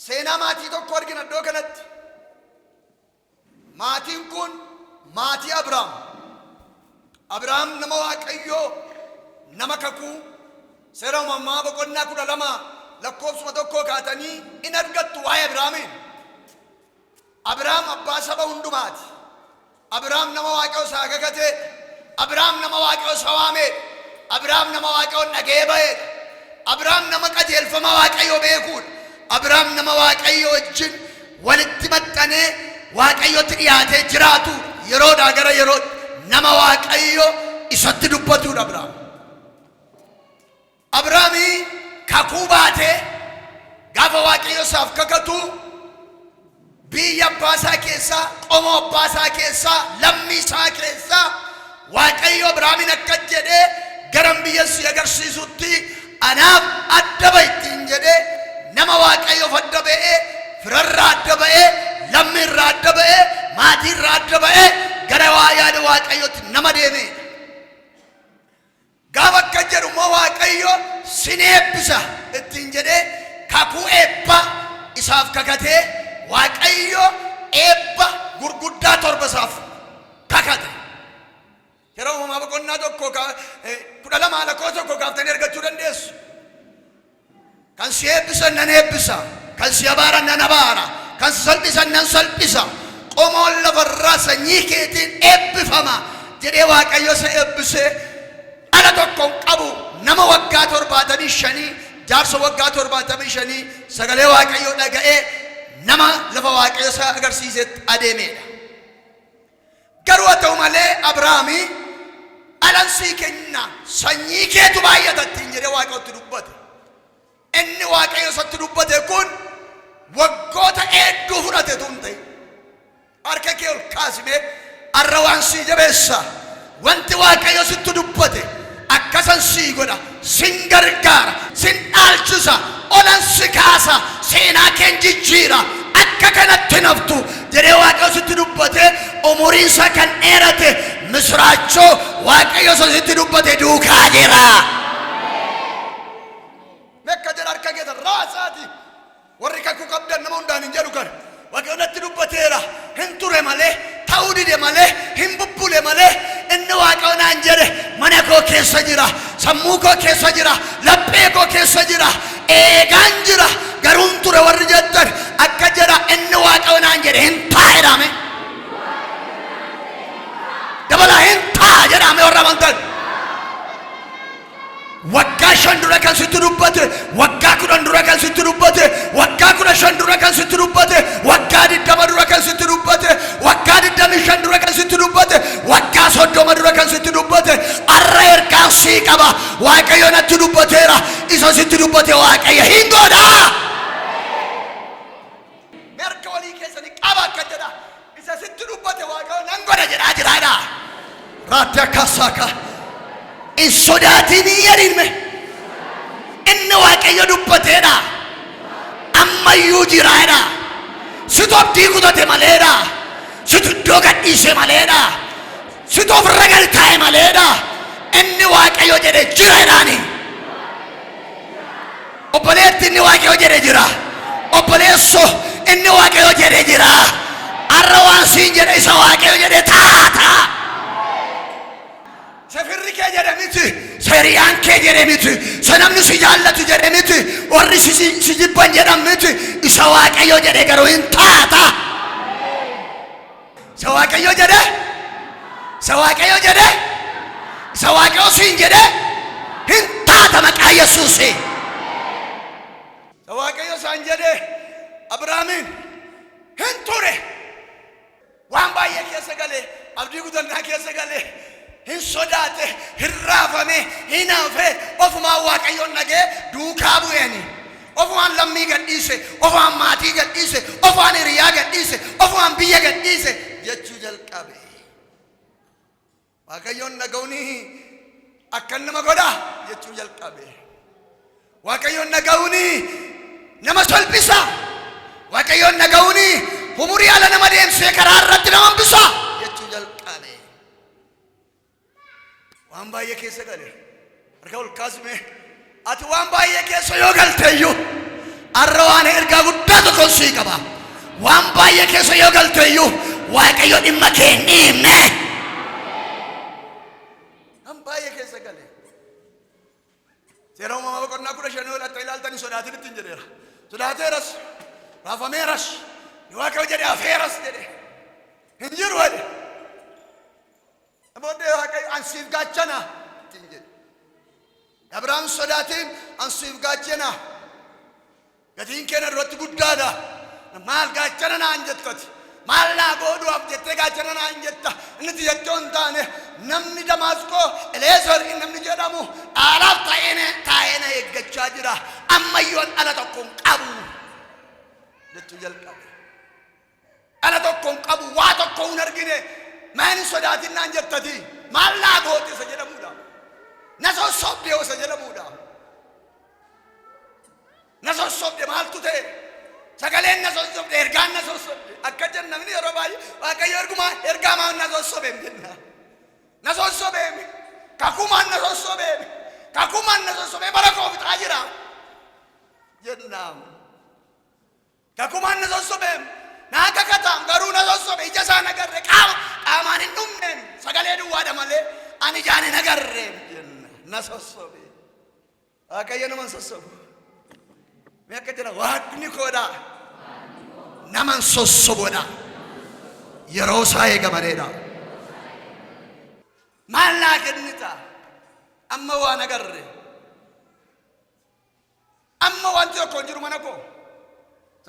seenaa maatii tokko argina iddoo kanatti. Maatiin kun maatii Abrahaam. Abrahaam nama Waaqayyoo, nama kakuu, seera uumamaa boqonnaa 12 lakkoofsuma tokkoo kaatanii in argattu waa'ee Abrahaamiin. Abrahaam abbaa saba hundumaati. Abrahaam nama Waaqayyoo isaa kakatee, Abrahaam nama Waaqayyoo isaa waamee, Abrahaam nama Waaqayyoon dhaga'ee ba'ee, Abrahaam nama qajeelfama Waaqayyoo beekuudha. Abrahaam nama Waaqayyoo wajjin walitti maxxanee Waaqayyootti dhiyaatee jiraatu, yeroodhaa gara yerootti nama Waaqayyoo isatti dubbatuudha. Abrahaami kakuu baatee gaafa Waaqayyo isaaf kakatu biyya abbaa isaa keessaa, qomoo abbaa isaa keessaa, lammii isaa keessaa Waaqayyo Abrahaamin akka jedhee garam biyya si agarsiisutti anaaf adda ba'itiin jedhee nama Waaqayyoof adda ba'ee, firarraa adda ba'ee, lammiirraa adda ba'ee, maatiirraa adda ba'ee gara yaada Waaqayyootti nama deemee. Gaafa akka jedhu immoo Waaqayyo sin eebbisa ittiin jedhee kakuu eebba isaaf kakatee Waaqayyo eebba gurguddaa 7 isaaf kakate. Yeroo uumamaa boqonnaa 12 lakkoofsa 1 kaaftanii argachuu dandeessu. Kan si eebbisan nan eebbisa, kan si abaaran nan abaara, kan si salphisan nan salphisa. Qomoon lafarraa sanyii keetiin eebbifama jedhee Waaqayyo isa eebbisee ala tokkoon qabu nama waggaa 75, jaarsa waggaa 75 sagalee Waaqayyoo dhaga'ee nama lafa Waaqayyo isa agarsiisetti adeemedha. Garuu haa ta'u malee Abrahaami alansii kenna sanyii keetu baay'atattiin jedhee Waaqayyootti dubbate. Inni Waaqayyo isatti dubbate kun waggoota hedduu fudhate tun ta'e. Harka kee ol kaasime arra waan sii jabeessa. Wanti Waaqayyo sitti dubbate akkasan sii godha, sin gargaara, sin dhaalchisa, olan si kaasa, seenaa keen jijjiira. Akka kanatti naftu jedhee Waaqayyo sitti dubbate umuriinsa kan dheerate misraachoo Waaqayyo sitti dubbate duukaa jira. Mekka jira harka keessa raasaati. Warri kakuu qabdan nama hundaan hin jedhu kana. Waaqayyo natti dubbateera. Hin ture malee, ta'uu dide malee, hin bubbule malee. Inni Waaqayyo naan jedhe mana koo keessa jira, sammuu koo keessa jira, laphee koo keessa jira, eegaan jira. Garuu hin ture warri jettan akka jedha inni Waaqayyo naan jedhe hin taa'edhaame. Dabala hin taa'a jedhame warra amantan. Waggaa 5 dura kan sitti dubbate, waggaa 10 dura kan sitti dubbate, waggaa 15 dura kan sitti dubbate, waggaa 20 dura kan sitti dubbate, waggaa 25 dura kan sitti dubbate, waggaa 30 dura kan sitti dubbate. Arra ergaan sii qaba. Waaqayyo natti dubbateera. Isa sitti dubbate Waaqayyo hin godha. Merka walii keessanii qaba akka jedha. Isa sitti dubbate Waaqayyo nan godha jedhaa jiraadha. Raatti akkasaaka. In sodaatiin jedhime inni Waaqayyo dubbateedha. Ammayyuu jiraadha. Situ abdii kutate maleedha. Situ iddoo gadhiise maleedha. Situ ofirra galtaa'e maleedha. Inni Waaqayyo jedhe jiraadhaani. Obboleetti inni Waaqayyo jedhe jira. Obboleesso inni Waaqayyo jedhe jira. Arra waan siin jedhe isa Waaqayyo jedhe taata. Sefirri kee jedhamiti, seriyaan kee jedhamiti, sanamni si jaallatu jedhamiti, warri si jibban jedhamiti, isa Waaqayyo jedhe garuu hin taata. Isa Waaqayyo jedhe, isa Waaqayyo jedhe, isa Waaqayyo siin jedhe hin taata maqaa Yesuusi. Isa Waaqayyo isaan jedhe Abrahaamin hin ture. Waan baay'ee keessa galee, abdii guddaa keessa galee. Hin sodaate, hin raafame, hin hafe, ofumaan Waaqayyoon dhagee duukaa bu'eeni. Ofumaan lammii gadhiise, ofumaan maatii gadhiise, ofumaan hiriyaa gadhiise, ofumaan biyya gadhiise jechuu jalqabe. Waaqayyoon dhaga'uuni akka nama godha jechuu jalqabe. Waaqayyoon dhaga'uuni nama salphisa. Waaqayyoon dhaga'uuni umurii ala nama deemsee karaa irratti nama hambisa jechuu jalqabe. Waan baay'ee keessa gale. Harka ol kaasime. Ati waan baay'ee keessa yoo galteeyyuu arra waan ergaa guddaatu mallattoon sii qaba. Waan baay'ee keessa yoo galtu iyyuu Waaqayyo dhimma kee hin dhiibne. Waan baay'ee keessa gale. Seera uumamaa boqonnaa 15 irratti ilaaltanii sodaatiin ittiin jedheera. Sodaateeras, raafameeras, Waaqayyo jedhee afeeras jedhee hin jiru jedhe. Booddee Waaqayyo ansiif gaachana ittiin jedhe. Abrahaam sodaatiin ansiif gaachana. Gatiin keenya irratti guddaadha. Maal gaachana naan jettati. Maal naa godhuuf jettee gaachana naan jetta. Inni jettoo hin taane namni Damaasqoo Eleezer namni jedhamu dhaalaaf taa'eena eeggachaa jira. Ammayyoon dhala tokko hin qabu jechuu jalqabe. Dhala tokko hin qabu, waa tokko hin argine. Maal hin sodaatin naan jettati. Maal naa goote isa jedhamuudha. Na sossobde isa jedhamuudha. Na sossobde maaltu ta'e? Sagaleen na sossobde, ergaan na sossobde. Akka jennamni yeroo baay'ee Waaqayyo erguma ergaamaan na sossobeem jenna. Na sossobeem. Kakumaan na sossobeem. Kakumaan na sossobee bara koo fixaa jira jennaam. Kakumaan na sossobeem. Naa kakataan garuu na sossobe ija isaa nagarre qaamaan hin dhumneen sagalee duwwaadha malee ani ijaan hin agarreem jenna. Na sossobe. Waaqayyo naman sossobu. Mereka jira Waaqni koodha. Naman sossobodha. Yeroo isaa eegamaneedha. Maal naa kennita? Amma waan agarre. Amma wanti tokko jiru mana koo.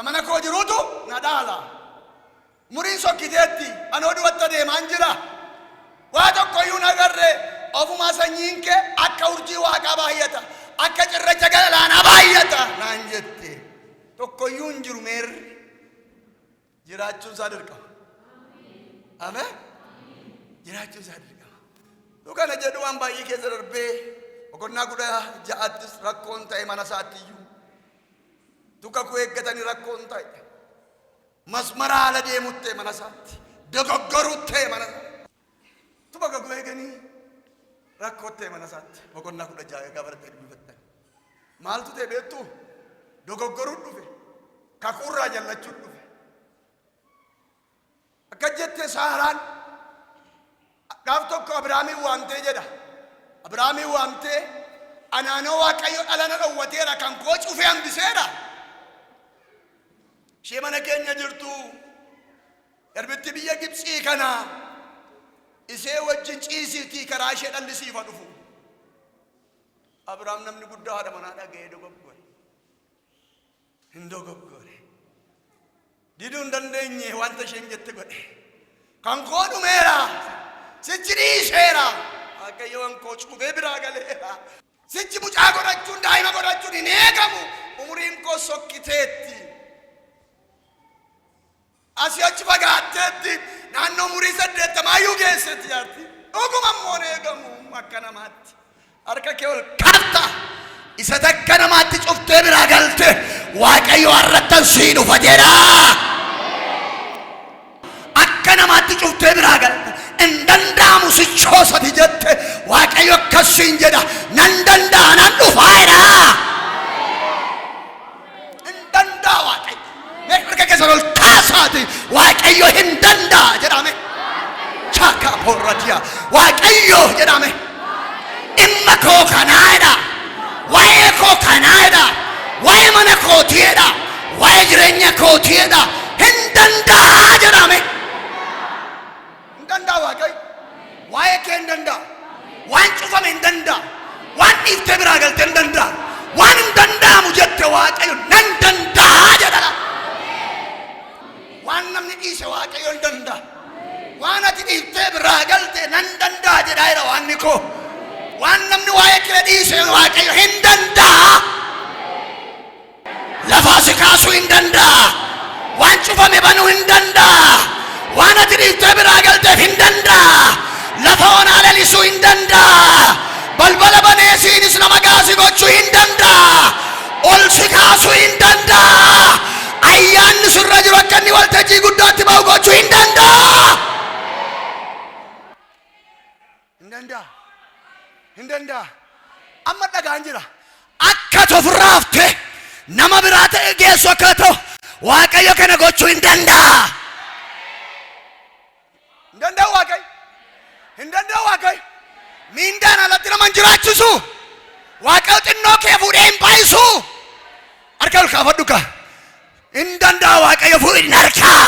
Mana koo jiruutu na dhaala. Muriin sokkiteetti anoo duwwatta deemaan jira. Waa tokko iyyuu na agarre. Ofumaa sanyiin kee akka urjii Waaqaa baay'ata. Akka cirracha galaanaa baay'ata naan jette. Tokkoyyuu hin jiru meerri. Jiraachuun isaa dirqama. Ameen. Jiraachuun isaa dirqama. Dukana jedhu waan baay'ee keessa darbee boqonnaa 16 rakkoon ta'e mana isaatti iyyuu. Duka kuu eeggatanii rakkoon ta'e. Masmara haala deemutti ta'e mana isaatti. Dogoggoruutti ta'e mana isaatti. Tuba kakuu eeganii rakkootti ta'e mana isaatti. Boqonnaa 16 gaafa dubbifattan. Maaltu ta'e beektu? Dogoggoruu dhufe. Kakuurraa jallachuun dhufe. Akka jettee Saaraan gaaf tokko Abrahaamiin waamtee jedha. Abrahaamiin waamtee anaanoo Waaqayyo dhala na dhowwateera kan koo cufee hambiseedha. Ishee mana keenya jirtu garbitti biyya Gibxii kana isee wajjin ciisiitii karaa ishee dhallisiifa dhufu. Abrahaam namni guddaa haadha manaa dhaga'ee dogoggore. Hin dogoggore. Diduu hin dandeenye wanta isheen jette godhe. Kan koo dhumeera. Sichi dhiiseera. Waaqayyo waan koo cufee biraa galeera. Sichi mucaa godhachuun daa'ima godhachuun hin eegamu. Umuriin koo sokkiteetti. Asii achi fagaatteetti naannoo umurii 80 geessetti jaarti. Dhuguma immoo hin eegamu akka namaatti. Harka kee ol kaafta. Isa takka namaatti cuftee biraa galte Waaqayyo har'attan sii dhufa jedha. Akka namaatti cuftee biraa galte hin danda'amu sichoosati jette Waaqayyo akkasiin jedha. Nan danda'a nan dhufa jedha. Hin danda'a Waaqayyo. Harka keessa ol kaasaati Waaqayyo hin danda'a jedhame. Chaka porratia Waaqayyo jedhame. Imma koo kanaadha. Waa'ee koo kanaadha. Waa'ee mana kootiidha. Waa'ee jireenya kootiidha. Hin danda'a jedhame. Hin danda'a Waaqayyo. Waa'ee kee hin danda'a. Waan cufame hin danda'a. Waan dhiiftee biraa galte hin danda'a. Waan hin danda'amu jette Waaqayyo nan danda'a jedha. Waan namni dhiise Waaqayyo hin danda'a. Waan ati dhiiftee biraa galte nan danda'a jedha jedha waanni koo. Waan namni waa'ee kee dhiise Waaqayyo hin danda'a. Lafaa si kaasuu hin danda'a. Waan cufame banuu hin danda'a. Waan ati dhiiftee biraa galteef hin danda'a. Lafa onaa lalisuu hin danda'a. Balbala banee siinis nama gaasii gochuu hin danda'a. Ol si kaasuu hin danda'a. Ayyaanni sirra jiru akka inni waltajjii guddaatti ba'u gochuu hin danda'a. Hin danda'a. Hin danda'a. Amma dhagaan jira. Akka tofirraa haftee nama biraa ta'e geessu akka ta'u waaqayyo kana gochuu hin danda'a. Hin danda'u waaqayyo. Hin danda'u waaqayyo. Mindaan alatti nama hin jiraachisu. Waaqayyo xinnoo kee fuudhee hin baayisu. Harka ol kaafadhu ka. Hin danda'a waaqayyo fuudhin harkaa.